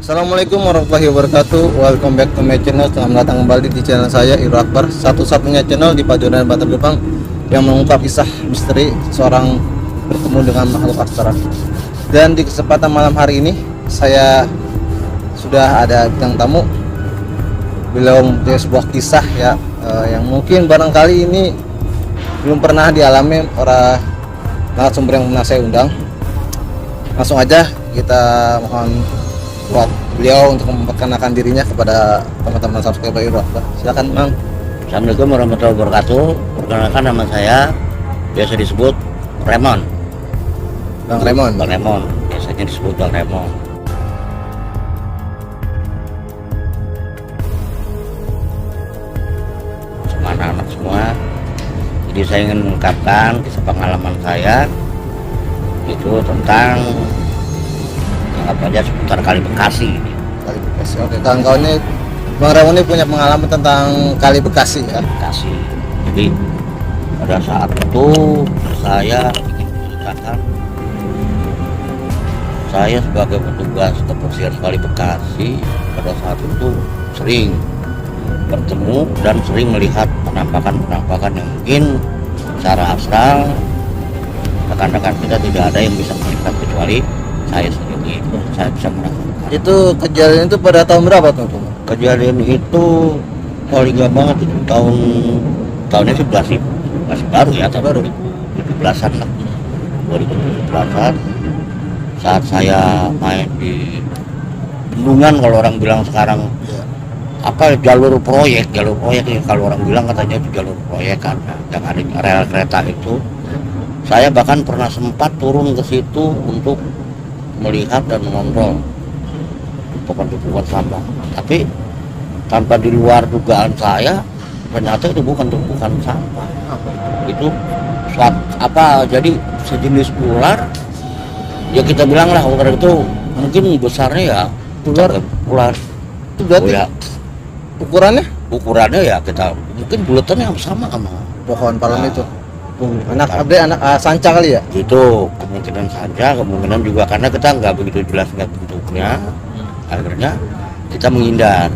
Assalamualaikum warahmatullahi wabarakatuh. Welcome back to my channel. Selamat datang kembali di channel saya, Iro Akbar, satu-satunya channel di Paduan Bantar Gebang yang mengungkap kisah misteri seorang bertemu dengan makhluk astral. Dan di kesempatan malam hari ini saya sudah ada bintang tamu. Beliau mempunyai sebuah kisah yang mungkin barangkali ini belum pernah dialami para narasumber yang pernah saya undang. Langsung aja kita mohon buat beliau untuk memperkenalkan dirinya kepada teman-teman subscriber Iro Akbar. Silakan, Bang. Assalamualaikum warahmatullahi wabarakatuh. Perkenalkan, nama saya biasa disebut Remon. Bang Remon. Bang Remon, biasanya disebut Bang Remon. Sama anak-anak semua. Jadi saya ingin mengungkapkan kisah pengalaman saya itu tentang apa aja seputar Kali Bekasi. Kali Bekasi. Oke, kawan-kawan ini Bang Remon ini punya pengalaman tentang Kali Bekasi ya. Bekasi. Jadi pada saat itu saya ingin menceritakan, saya sebagai petugas kebersihan Kali Bekasi pada saat itu sering bertemu dan sering melihat penampakan-penampakan yang mungkin secara astral rekan-rekan kita tidak ada yang bisa melihat kecuali saya sendiri. Saya bisa merasakan. Itu kejadian itu pada tahun berapa tuh? Kejadian itu paling gak banget itu tahunnya sih masih baru ya, tahun 2017-an lah, 2017-an. Saat saya main di bendungan, kalau orang bilang sekarang apa, jalur proyek ya, kalau orang bilang katanya itu jalur proyek kan, yang ada rel kereta itu. Saya bahkan pernah sempat turun ke situ untuk melihat dan mengontrol tumpukan sampah, tapi tanpa di luar dugaan saya, ternyata itu bukan tumpukan sampah, itu jadi sejenis ular ya, kita bilang lah ular itu mungkin besarnya ya ular Itu berarti ya, ukurannya ya kita mungkin bulatannya sama pohon palem itu. anak Sanca kali ya? Itu kemungkinan saja, kemungkinan juga karena kita nggak begitu jelas lihat bentuknya. Akhirnya kita menghindar.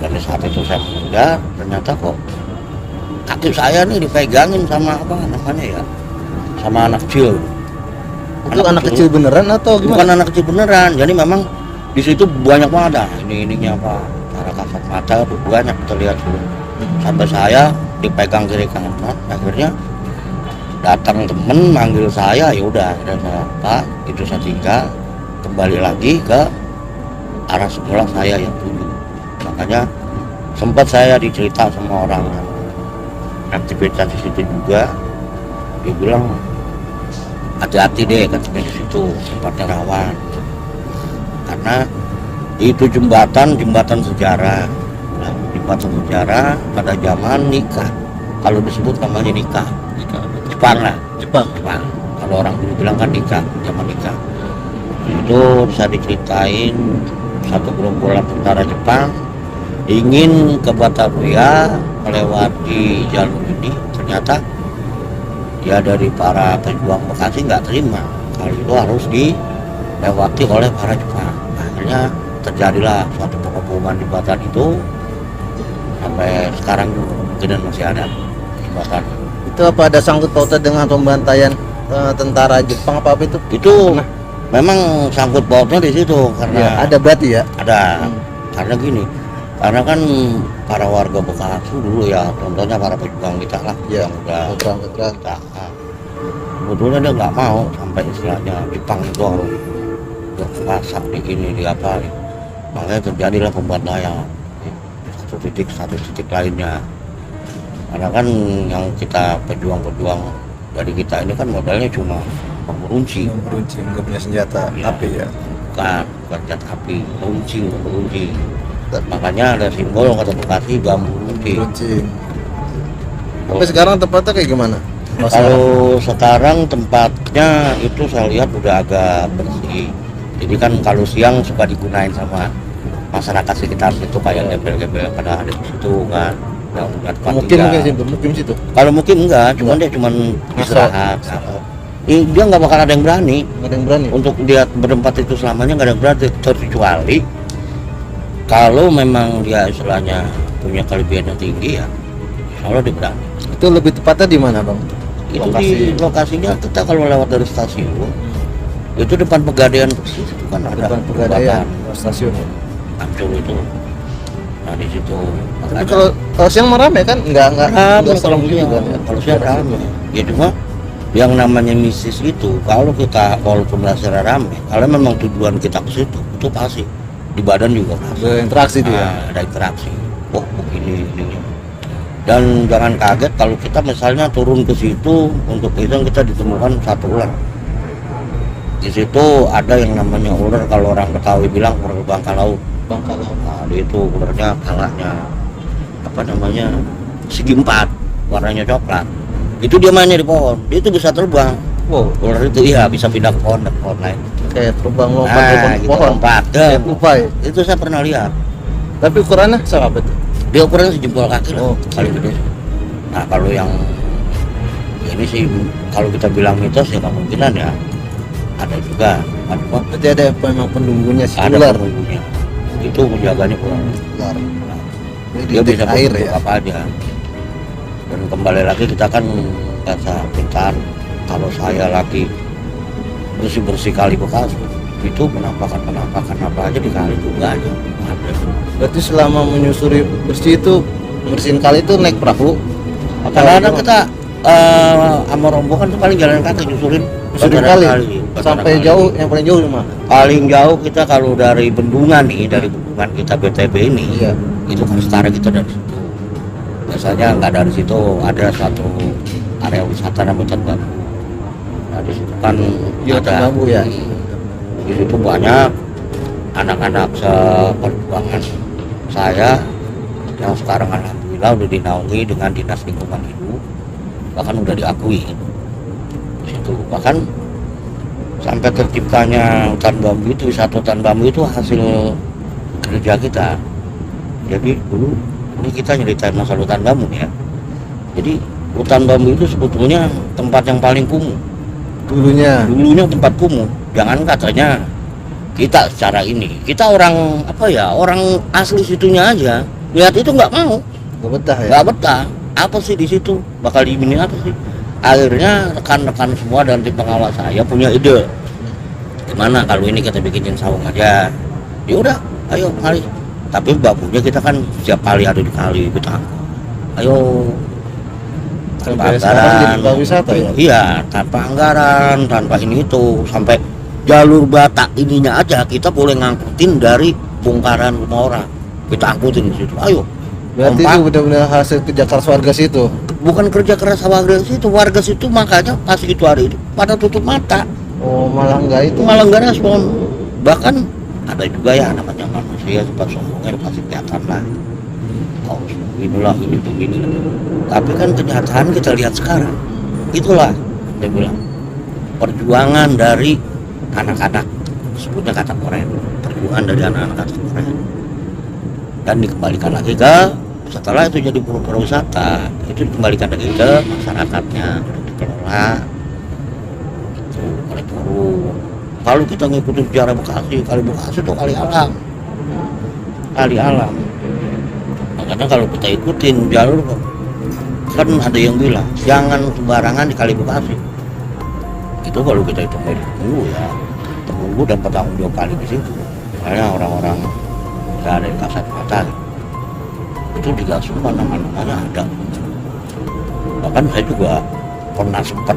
Dan saat itu saya menghindar, ternyata kok kaki saya nih dipegangin sama apa namanya ya, sama anak kecil. Itu anak kecil beneran atau gimana? Bukan anak kecil beneran, jadi memang di situ banyak banget ininya apa, cara kasat mata tuh banyak terlihat tuh. Sampai saya dipegang kiri kanan, akhirnya datang temen manggil saya, ya udah saya Pak, itu saya tinggal kembali lagi ke arah semula saya yang tuju. Makanya sempat saya dicerita sama orang aktivitas di situ juga, dia bilang hati-hati deh katanya, di situ tempatnya rawan karena itu jembatan sejarah. Nah, jembatan sejarah pada zaman nikah, kalau disebut namanya nikah Jepang. Kalau orang dulu bilang kan nikah, zaman nikah itu bisa diceritain satu gerombolan tentara Jepang ingin ke Batavia melewati jalur ini, ternyata dia dari para pejuang Bekasi nggak terima kalau itu harus dilewati oleh para Jepang. Akhirnya terjadilah suatu pengepungan jembatan itu, sampai sekarang kemungkinan masih ada jembatan. Itu apa ada sangkut pautan dengan pembantaian tentara Jepang apa itu? Itu memang sangkut pautnya di situ karena ya, ada berarti ya? Ada. Karena gini, karena kan para warga Bekasi dulu ya, contohnya para pejuang kita lah, ya, yang udah kita. Sebetulnya dia nggak mau sampai istilahnya Jepang itu harus berkuasa di ini di apa, makanya terjadilah pembantaian satu titik lainnya. Karena kan yang kita pejuang dari kita ini kan modalnya cuma runcing, nggak punya senjata api ya? bukan senjata api, runcing. Makanya ada simbol kata Bekasi bambu runcing. Tapi sekarang tempatnya kayak gimana? Kalau sekarang tempatnya itu saya lihat udah agak bersih. Jadi kan kalau siang suka digunain sama masyarakat sekitar situ, kayak gembel-gembel pada ada di situ kan. Mungkin situ. Kalau mungkin enggak, cuman dia cuman istirahat. dia nggak bakal ada yang berani Nggak ada yang berani. untuk dia berempat itu selamanya, nggak ada yang berani, terkecuali kalau memang dia istilahnya punya kelebihan yang tinggi ya kalau dia berani. Itu lebih tepatnya di mana bang? Itu di lokasinya kita kalau lewat dari stasiun itu depan Pegadaian persis itu kan ada Depan Pegadaian stasiun. Ancol itu. Nah di situ. Tapi kalau siang mah rame kan? Nggak rame serem kalau gitu siang. kan? Ya? Kalau siang rame. Ya cuma yang namanya misis itu kalau kita walaupun rasa rame, kalau memang tujuan kita ke situ itu pasti di badan juga pasti. Ada interaksi dia. Ada interaksi. Oh begini ini. Dan jangan kaget kalau kita misalnya turun ke situ untuk itu kita ditemukan satu ular. Di situ ada yang namanya ular, kalau orang Betawi bilang ular bangka laut. Bangka laut. Nah, itu ularnya palanya apa namanya segi empat, warnanya coklat. Itu dia mainnya di pohon, dia itu bisa terbang. Wow. Ular itu iya bisa pindah ke pohon lain. Kayak terbang lompat dari Gitu, pohon. lompat. Kayak tupai. Itu saya pernah lihat. Tapi ukurannya sama apa tuh? Dia ukurannya sejempol kaki lah, Oh, paling gede. Nah kalau yang ini sih kalau kita bilang mitos ya kemungkinan ya ada juga. Berarti ada memang penunggunya si Ada ular. penunggunya. Itu menjaganya ular. Ular. Dia bisa air bentuk ya. apa aja. Dan kembali lagi kita kan kata pintar, kalau saya lagi bersih kali bekas itu penampakan apa aja di kali itu nggak ada. Berarti selama menyusuri bersih itu bersihin kali itu naik perahu. Kadang-kadang kita sama rombongan tuh paling jalan kaki nyusurin kali. bantaran Sampai kali. jauh, yang paling jauh di mana? Paling jauh kita kalau dari bendungan nih, dari bendungan kita BTB ini, Iya. itu kan setara kita dari situ. Biasanya nggak dari situ, ada satu area wisata namanya Hutan Bambu. Nah di situ kan Iya, Hutan Bambu ya. Di situ banyak anak-anak seperjuangan saya yang sekarang alhamdulillah udah dinaungi dengan Dinas Lingkungan Hidup, bahkan udah diakui. Di situ bahkan sampai terciptanya hutan bambu itu, wisata hutan bambu itu hasil kerja kita. Jadi dulu ini kita nyeritain masalah hutan bambu ya. Jadi hutan bambu itu sebetulnya tempat yang paling kumuh. Dulunya tempat kumuh. Jangan katanya kita secara ini, kita orang apa ya, orang asli situnya aja lihat itu nggak mau, Gak betah ya? nggak betah. Apa sih di situ bakal diimini apa sih? Akhirnya rekan-rekan semua dan tim pengawas saya punya ide, gimana kalau ini kita bikinin saung aja. Ya udah, ayo kali. Tapi bambunya kita kan setiap kali ada di kali kita, ayo tanpa Sampai sekarang jadi anggaran. tempat wisata ya? Iya, tanpa anggaran, tanpa ini itu, sampai jalur Batak ininya aja kita boleh ngangkutin dari bongkaran rumah orang, kita angkutin di situ. Ayo. Berarti kompak. itu benar-benar hasil kerja keras warga situ. Bukan kerja keras warga situ, makanya pas itu hari itu pada tutup mata, Oh, malah enggak itu. malah nggak respon. Bahkan ada juga ya namanya manusia sempat sombongnya pasti kelihatan lah. Oh, inilah ini begini. Tapi kan kenyataan kita lihat sekarang, itulah dia bilang perjuangan dari anak-anak, sebutnya kata Korea, perjuangan dari anak-anak kata Korea, dan dikembalikan lagi ke, setelah itu jadi pariwisata, itu dikembalikan lagi ke masyarakatnya, dikelola itu oleh Puru. Kalau kita ngikutin sejarah Bekasi, kali Bekasi itu kali alam. Makanya kalau kita ikutin jalur, kan ada yang bilang jangan sembarangan di kali Bekasi. Itu kalau kita hitung dari Temunggu dan bertanggung jawab kali di situ. Makanya orang-orang yang ada di Kasat Mata itu juga semua nama-namanya ada. Bahkan saya juga pernah sempat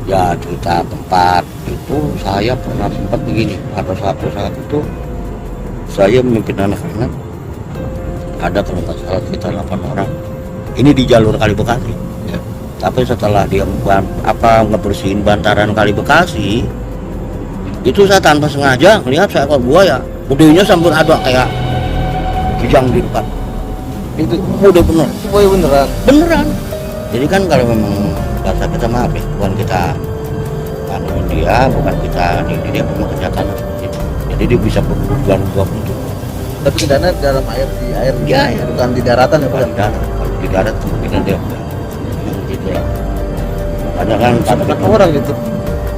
ya cerita tempat itu, saya pernah sempat begini, pada satu saat itu saya memimpin anak-anak, ada kalau nggak salah kita 8 orang. Ini di jalur Kali Bekasi. Ya. Tapi setelah dia ngebersihin bantaran Kali Bekasi, itu saya tanpa sengaja melihat seekor buaya, gedenya sampai ada kayak kijang di depan. Itu udah bener. Buaya beneran. Jadi kan kalau memang bahasa kita maaf ya, bukan kita anuin dia, bukan kita ini dia memang kenyataannya seperti itu. Jadi dia bisa berbulan 20. Tapi kedana dalam air, di air. Iya, ya. Bukan di daratan ya, Bukan bukan. di darat. Kalau di darat kemungkinan dia gitu lah. Banyak kan berapa orang gitu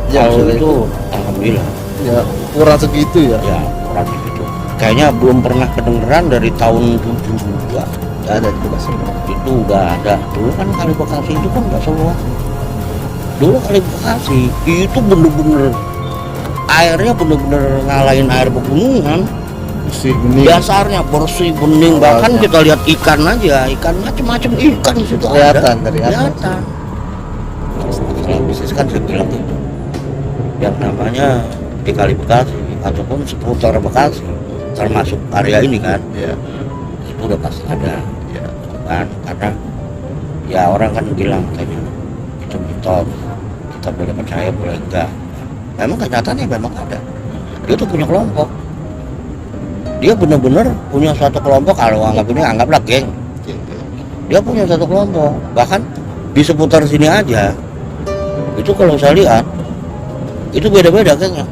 ya? kalau Sudah itu alhamdulillah ya kurang segitu ya. ya orang itu kayaknya belum pernah kedengeran dari tahun 72 Nggak ada di Bekasi. itu udah ada. Dulu kan Kali Bekasi itu kan nggak semua. Dulu Kali Bekasi itu bener-bener airnya bener-bener ngalahin air pegunungan. Si bening Dasarnya bersih bening, bahkan Awalnya. kita lihat ikan aja, ikan macam-macam ikan di situ kelihatan ada. dari atas. Kelihatan. Kalau bisnis kan saya bilang itu yang namanya di Kali Bekasi ataupun seputar Bekasi termasuk area ini kan Ya. itu udah pasti ada Ya. kan, karena ya orang kan bilang katanya itu mitos, kita boleh percaya boleh enggak. Memang kenyataannya memang ada. Dia tuh punya kelompok, dia benar-benar punya suatu kelompok. Kalau anggap ini anggaplah geng, dia punya satu kelompok. Bahkan di seputar sini aja itu kalau saya lihat itu beda-beda gengnya,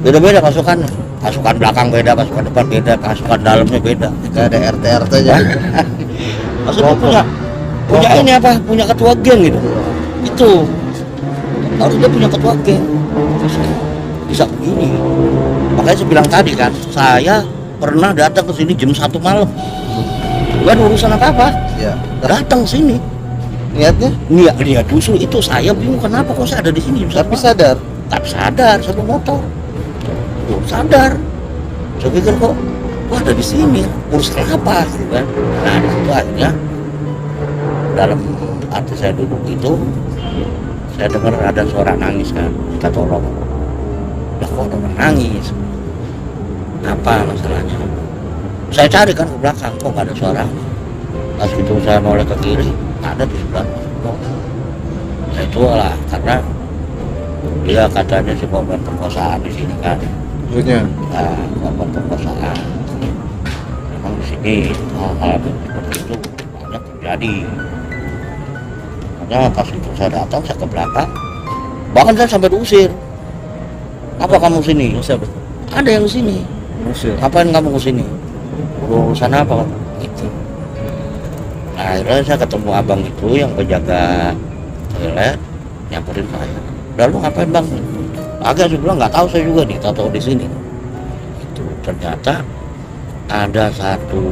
beda-beda pasukannya. Pasukan belakang beda, pasukan depan beda, pasukan dalamnya beda. Nggak ada RT aja. Maksudnya punya ini apa? Punya ketua geng gitu. Itu harus dia punya ketua geng. Bisa begini. Makanya saya bilang tadi kan, saya pernah datang ke sini jam 1 malam. Bukan urusan apa-apa. Ya. Datang sini. Niatnya Niat justru itu saya bingung kenapa kok saya ada di sini jam 1 tapi malam. sadar. Tak sadar saya bawa motor. Oh, sadar. Saya pikir kok ada di sini urusan apa gitu kan. Nah di situ akhirnya dalam arti saya duduk itu saya dengar ada suara nangis kan, kita tolong. Lah kok ada orang nangis? Apa masalahnya? Saya cari kan ke belakang, kok nggak ada suara. Pas itu saya noleh ke kiri, ada di sebelah. Oh. Ya itulah karena dia katanya si korban perkosaan di sini kan. Maksudnya Nah, korban perkosaan. Memang di sini hal-hal seperti itu banyak terjadi. Makanya pas itu saya datang, saya ke belakang, bahkan saya sampai diusir. Apa kamu sini? siapa? Ada yang sini. Musir. Ngapain kamu kesini? Urusan apa? Itu. Nah, akhirnya saya ketemu abang itu yang penjaga toilet, nyamperin saya. Lalu ngapain bang? Agak saya bilang nggak tahu, saya juga nih tahu di sini. Itu ternyata ada satu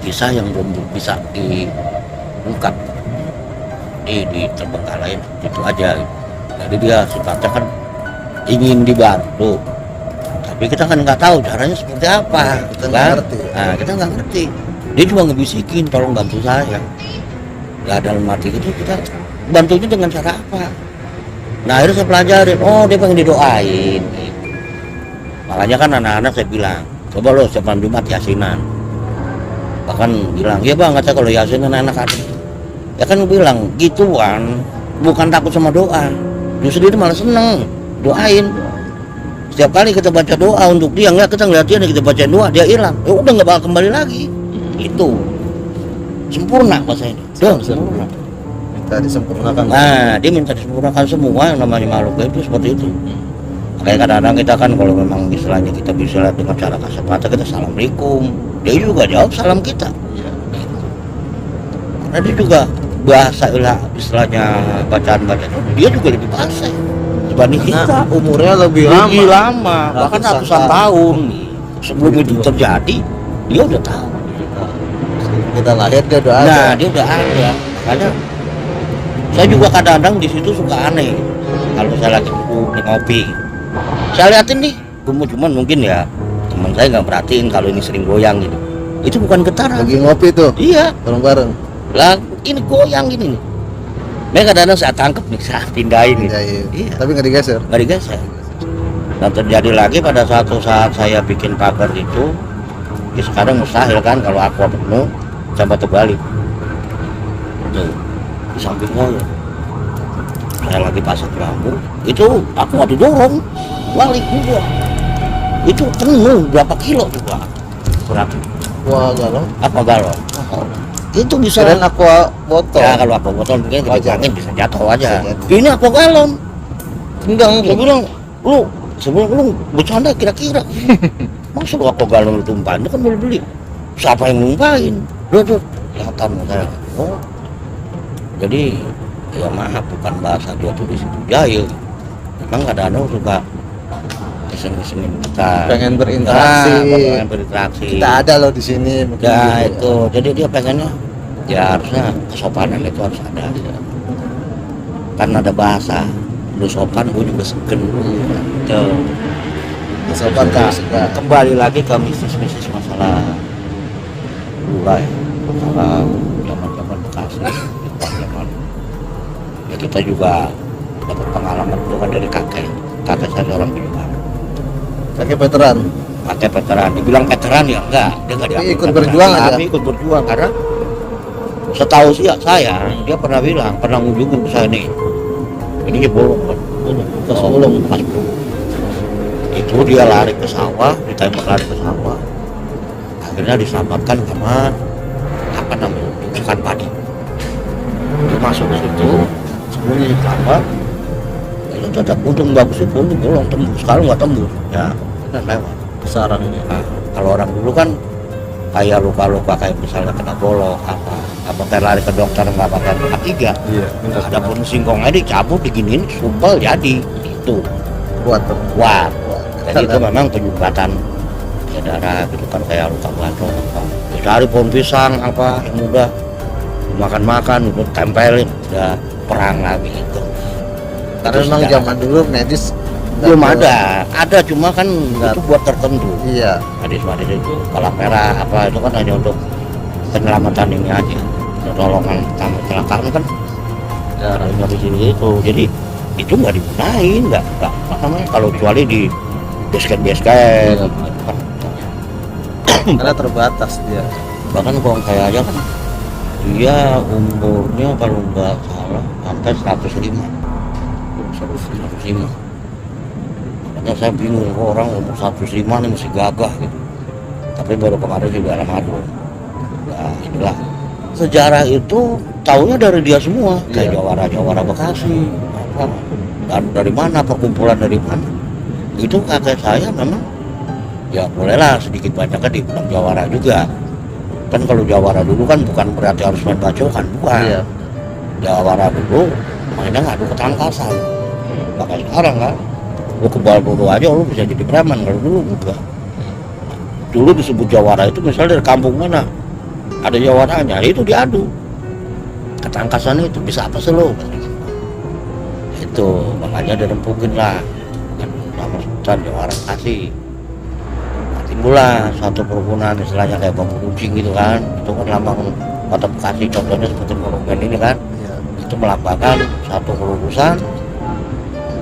kisah yang belum bisa diungkap di Terbengkalai itu aja. Jadi dia sifatnya kan ingin dibantu, tapi kita kan nggak tahu caranya seperti apa, Kita kan? nggak ngerti. Nah, kita nggak ngerti. Dia cuma ngebisikin, tolong bantu saya. Nggak dalam arti itu kita bantunya dengan cara apa? Nah akhirnya saya pelajarin, oh dia pengen didoain. Makanya kan anak-anak saya bilang, coba lo setiap malam Jumat yasinan. Bahkan bilang, ya bang, kata kalau yasinan enak ada. Ya kan bilang, gituan bukan takut sama doa, justru dia malah seneng doain. Setiap kali kita baca doa untuk dia, enggak kita ngeliat dia, kita baca doa dia hilang, ya udah nggak bakal kembali lagi. Itu sempurna bahasa ini, sempurna. Minta disempurnakan. Nah, dia minta disempurnakan semua yang namanya makhluk itu seperti itu. Kayak kadang-kadang kita kan kalau memang istilahnya kita bisa lihat dengan cara kasat mata, kita assalamualaikum, dia juga jawab salam kita. Iya. Karena dia juga bahasa istilahnya bacaan dia juga lebih fasih dibanding kita. Nah, umurnya lebih Lebih lama. lama, bahkan ratusan tahun sebelum itu terjadi dia udah tahu. Kita lahir dia udah ada. Nah, dia udah ada. Makanya saya juga kadang-kadang di situ suka aneh. Kalau saya lagi ngopi, saya liatin nih, cuman mungkin ya teman saya nggak perhatiin kalau ini sering goyang gitu. Itu bukan getaran. Lagi ngopi tuh Iya, bareng-bareng. lah ini goyang gini nih. Mereka kadang-kadang saya tangkap nih, saya pindahin gitu. Iya, iya. Iya. Tapi nggak digeser. Nggak digeser. Dan terjadi lagi pada suatu saat saya bikin pagar itu, ya sekarang mustahil kan kalau aqua penuh sampai terbalik. Tuh, di samping saya. Saya lagi pasang lampu, itu aku mau didorong, balik juga. Itu penuh berapa kilo juga berat. Wah, galon. Apa galon? Itu bisa. Kirain aqua botol. Ya kalau aqua botol mungkin Wajar. angin bisa jatuh aja. Bisa jatuh. Ini aqua galon. Enggak. Saya bilang, lu sebelum lu bercanda kira-kira. Masa lu aqua galon lu tumpahin, lu kan boleh beli. Siapa yang numpahin? Lu tuh, kelihatan saya. Oh, jadi ya maaf, bukan bahasa dia tuh di situ jahil. Memang kadang-kadang suka iseng-isengin kita. Pengen berinteraksi. Pengen berinteraksi. Kita ada loh di sini. mungkin Ya gitu itu, jadi dia pengennya ya harusnya kesopanan itu harus ada. Kan ada bahasa, lu sopan gue juga segen. Tuh. Sopan Nah, terus enggak. kembali lagi ke mistis masalah gula ya, masalah zaman Bekasi, zaman ya kita juga dapat pengalaman itu kan dari kakek saya seorang penjual, Kakek veteran. kakek veteran, dibilang veteran ya enggak, dia nggak dianggap ikut veteran. berjuang aja. Tapi ikut berjuang karena setahu saya dia pernah bilang, pernah ngunjungin ke saya nih, ini jebol ke Solo pas itu dia lari ke sawah, ditembak lari ke sawah, akhirnya diselamatkan sama apa namanya ikan padi. Dia masuk ke situ sembunyi di kamar, itu cacat untung bagus itu untung bolong tembus, sekarang nggak tembus ya kan lewat Sarang ini. nah, kalau orang dulu kan kayak luka-luka kayak misalnya kena golok apa kayak lari ke dokter nggak pakai K3 Iya. ada pun singkongnya dicabut diginiin supel jadi itu Kuat tuh. kuat. Jadi itu memang penyumbatan ya darah gitu kan kayak luka batuk apa. Ya, cari pohon pisang apa yang udah makan itu tempelin udah perang lagi itu. Karena Itu memang sejarah. zaman dulu medis Belum nggak ada cuma kan itu buat tertentu. Iya. Medis itu kepala merah apa itu kan hanya untuk penyelamatan ini aja. Pertolongan tamu kecelakaan kan darahnya di sini itu. Jadi itu nggak digunain, nggak apa namanya kalau kecuali di basket Karena terbatas dia. bahkan kalau saya aja kan dia umurnya kalau nggak salah sampai 105 makanya saya bingung kok orang umur 105 nih masih gagah gitu, tapi baru kemarin juga Ramadan. Nah inilah sejarah itu taunya dari dia semua, kayak jawara Bekasi apa dan dari mana, perkumpulan dari mana itu. Kakek saya memang ya bolehlah sedikit banyaknya dibilang jawara juga kan. Kalau jawara dulu kan bukan berarti harus main bacokan, bukan. Iya. Jawara dulu mainnya ngadu ketangkasan, makanya sekarang kan lu kebal dulu aja lu bisa jadi preman. Kalau dulu enggak, dulu disebut jawara itu misalnya dari kampung mana ada jawaranya itu diadu ketangkasan itu bisa apa sih lo itu, makanya dirempukin lah kan nama Sultan Jawara Bekasi. Nah, timbullah satu kerukunan istilahnya kayak bambu runcing gitu kan, itu kan lambang kota Bekasi, contohnya seperti monumen ini kan. Iya. Itu melambangkan satu kelulusan,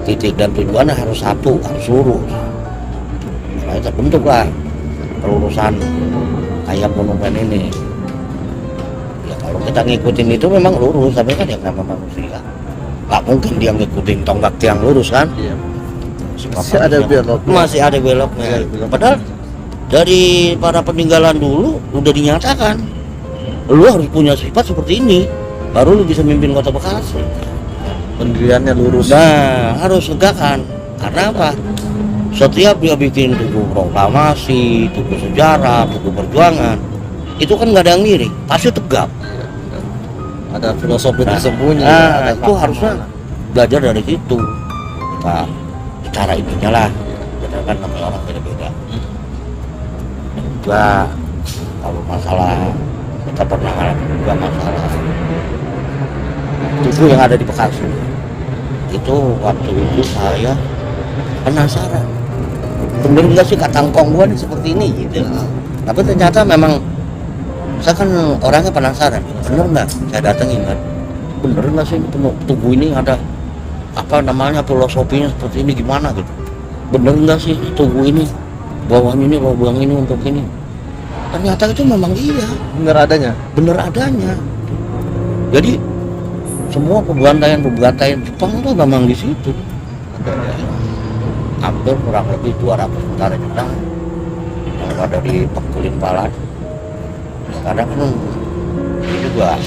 titik dan tujuannya harus satu, harus lurus. Makanya terbentuk lah kelulusan kayak monumen ini. Ya kalau kita ngikutin itu memang lurus, tapi kan yang nama manusia nggak mungkin dia ngikutin tonggak tiang lurus kan. Iya. Sebab Masih ada manusia beloknya. masih ada beloknya. Iya, belok. Padahal dari para peninggalan dulu udah dinyatakan lu harus punya sifat seperti ini baru lu bisa mimpin kota Bekasi. Pendiriannya lurus. Nah, harus tegakkan. Karena apa? Setiap dia bikin buku proklamasi, buku sejarah, buku perjuangan, itu kan nggak ada yang ngiri, pasti tegak. Ada filosofi tersembunyi. Nah, ada itu harusnya belajar dari situ. Nah, secara intinya lah, kita kan namanya orang beda-beda. Dan juga kalau masalah kita pernah ngalamin juga masalah tugu yang ada di Bekasi. Itu waktu itu saya penasaran, bener nggak sih katangkong gua nih seperti ini gitu. Tapi ternyata memang saya kan orangnya penasaran, bener nggak saya datengin kan, bener nggak sih tugu ini ada apa namanya filosofinya seperti ini gimana gitu, bener nggak sih tugu ini bawahnya ini lubang ini untuk ini. Ternyata itu memang iya, bener adanya. bener adanya. Jadi semua pembantaian Jepang itu memang di situ. Hampir kurang lebih 200 tentara Jepang yang ada di Pekulin Palas. Karena kan ini juga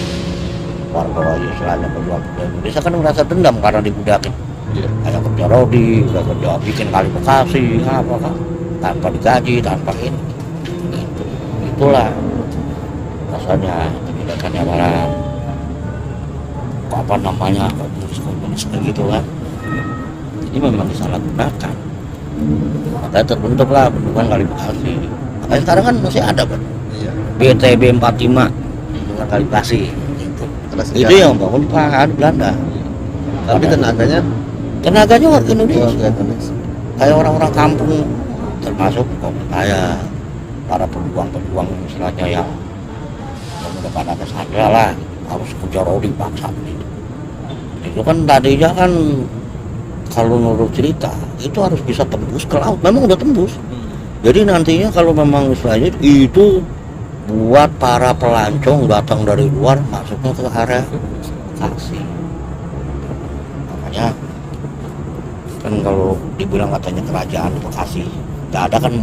warga istilahnya pejuang Indonesia kan merasa dendam karena dibudakin. Iya. Kayak kerja rodi, udah kerja bikin kali Bekasi, apa kan, tanpa digaji, tanpa ini. Itulah rasanya tidak gerakannya para apa namanya komunis gitu kan. Ini memang disalahgunakan, makanya terbentuklah bendungan Kali Bekasi. Makanya sekarang kan masih ada kan Iya. BTB 45 bendungan Kali Bekasi itu yang bangun Pak Belanda. Tapi Tenaganya warga Indonesia, warga Indonesia. kayak orang-orang kampung, termasuk kayak para pejuang-pejuang istilahnya yang udah pada kesadaran lah harus kerja rodi paksa gitu. Itu kan tadinya kan kalau menurut cerita itu harus bisa tembus ke laut, memang udah tembus. Jadi nantinya kalau memang istilahnya itu buat para pelancong datang dari luar masuknya ke area Bekasi. Makanya kan kalau dibilang katanya kerajaan di Bekasi nggak ada kan,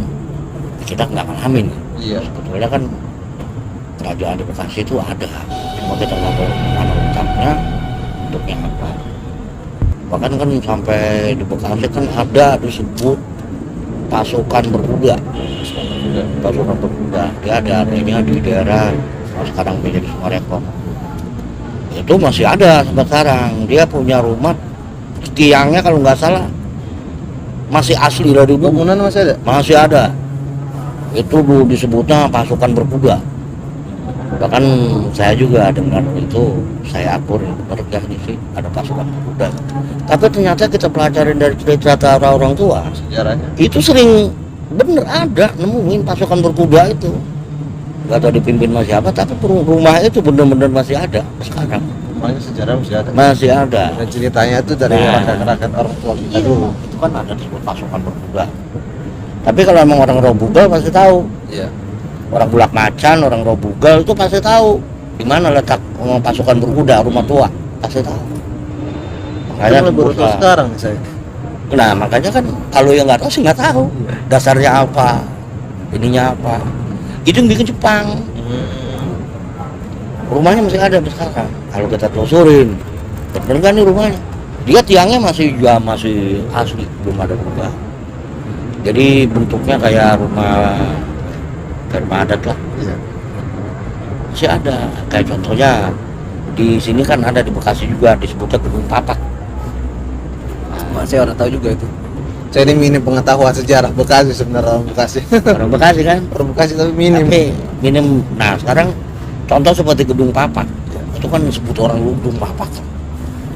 kita nggak ngalamin. Iya. Sebetulnya kan kerajaan di Bekasi itu ada, cuma kita nggak tahu mana letaknya, bentuknya apa. Bahkan kan sampai di Bekasi kan ada disebut pasukan berkuda. Pasukan berkuda, dia ada adanya di daerah sekarang menjadi Sumarekon. Itu masih ada sampai sekarang. Dia punya rumah, tiangnya kalau nggak salah masih asli dari dulu. Bangunan masih ada? Masih ada. Itu dulu disebutnya pasukan berkuda. Bahkan saya juga dengar itu, saya akur benar gak nih sih ada pasukan berkuda. Tapi ternyata kita pelajarin dari cerita orang tua, Sejarahnya. itu sering bener ada nemuin pasukan berkuda itu. Gak tahu dipimpin sama siapa, tapi rumah itu bener-bener masih ada sekarang. Makanya sejarah masih ada. Masih ada. Dan ceritanya itu dari Nah. rakyat orang tua kita Iya, dulu. itu kan ada disebut pasukan berkuda. Tapi kalau emang orang Robugal pasti tahu. Iya. Orang Bulak Macan, orang Robugal itu pasti tahu di mana letak pasukan berkuda, rumah tua, pasti tahu. Makanya Itu baru tahu dibuka. sekarang nih saya. Nah makanya kan kalau yang nggak tahu sih nggak tahu dasarnya apa, ininya apa. Itu yang bikin Jepang. Rumahnya masih ada sampai sekarang. Kalau kita telusurin, bener kan nih rumahnya? Dia tiangnya masih asli, belum ada berubah. Jadi bentuknya kayak rumah adat lah. Iya. Masih ada. Kayak contohnya di sini kan ada di Bekasi juga disebutnya Gedung Papak. Saya orang tahu juga itu. Saya ini minim pengetahuan sejarah Bekasi sebenarnya, orang Bekasi. Orang Bekasi kan? Orang Bekasi tapi minim. Tapi minim. Nah sekarang contoh seperti Gedung Papak, itu kan disebut orang Gedung Papak.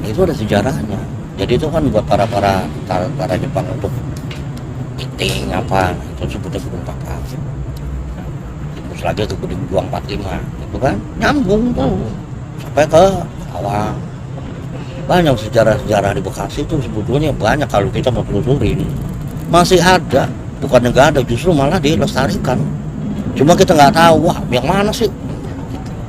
Itu ada sejarahnya. Jadi itu kan buat para Jepang untuk meeting apa, itu sebutnya Gedung Papak. Terus lagi ke Gedung Juang 45, itu kan nyambung tuh sampai ke Awang. Banyak sejarah-sejarah di Bekasi itu sebetulnya banyak kalau kita mau telusurin. Masih ada, bukannya nggak ada, justru malah dilestarikan. Cuma kita nggak tahu, wah yang mana sih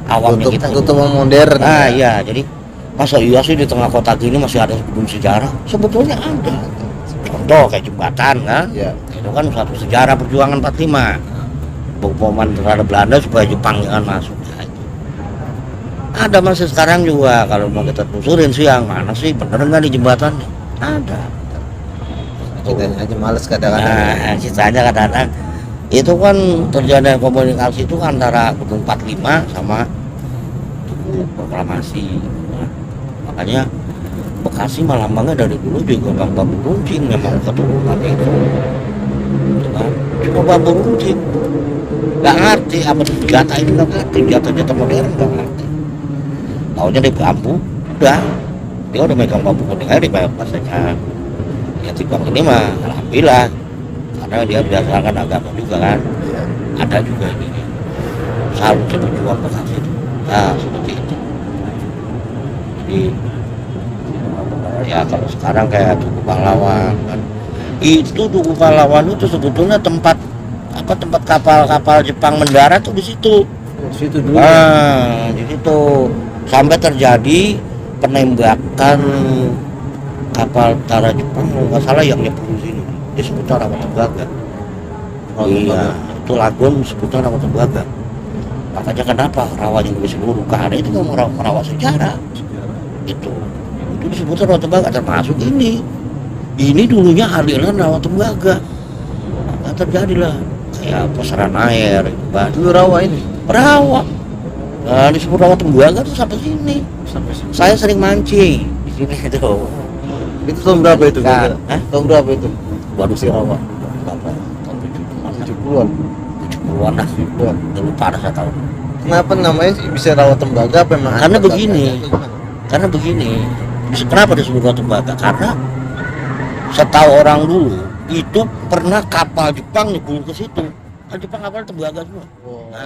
awamnya kita. Tutup modern. Nah iya, jadi masa iya sih di tengah kota gini masih ada gedung sejarah? Sebetulnya ada. Contoh kayak jembatan kan, Iya. itu kan satu sejarah perjuangan 45. Pengeboman terhadap Belanda supaya Jepang jangan masuk. Nah, itu. Ada masih sekarang juga kalau mau kita telusurin siang mana sih bener nggak di jembatannya? Ada. Kita aja males kadang-kadang. Nah, sisanya kadang-kadang itu kan terjadi komunikasi itu antara Gedung 45 sama Tugu Proklamasi. Nah, makanya Bekasi malah lambangnya dari dulu juga bambu runcing, memang keturunan itu. Gitu kan? Cuma bambu runcing. Nggak ngerti apa itu senjata itu, nggak ngerti senjata modern, nggak ngerti. Taunya di bambu, udah dia udah megang bambu kuning aja di bahasanya. Ya Jepang ini mah alhamdulillah karena dia berdasarkan agama juga kan, ada juga ini seharusnya berjuang Bekasi itu. Nah seperti itu. Jadi ya kalau sekarang kayak Tugu Pahlawan kan, itu Tugu Pahlawan itu sebetulnya tempat kapal-kapal Jepang mendarat tuh di situ. Di situ dulu. Nah, di situ sampai terjadi penembakan kapal tentara Jepang kalau nggak salah yang nyebur di sini disebutnya Rawatembaga. Oh, Iya, itu lagun sebutnya Rawatembaga. Makanya kenapa rawa yang di seluruh karena itu mau rawa sejarah. Itu disebutnya Rawatembaga, termasuk ini. Ini dulunya aliran Rawatembaga. Maka terjadilah kayak pusaran air itu kan. Dulu rawa ini. Rawa Nah, di Sumur Rawa Tembaga tuh sampai sini. Sampai sini. Saya sering mancing di sini tuh. Itu tahun berapa itu? Kan, kira-kira? hah? Tahun berapa itu? Waduh si Rawa. Berapa? Tahun 70-an. 70-an lah. Wah. Udah lupa ada saya tahu. Kenapa namanya bisa Rawa Tembaga? Apa emang Karena ada begini. tandanya atau gimana? Karena begini. Kenapa disebut Rawa Tembaga? Karena setahu orang dulu itu pernah kapal Jepang nyebur ke situ. Kan Jepang kapal Tembaga semua. Wah.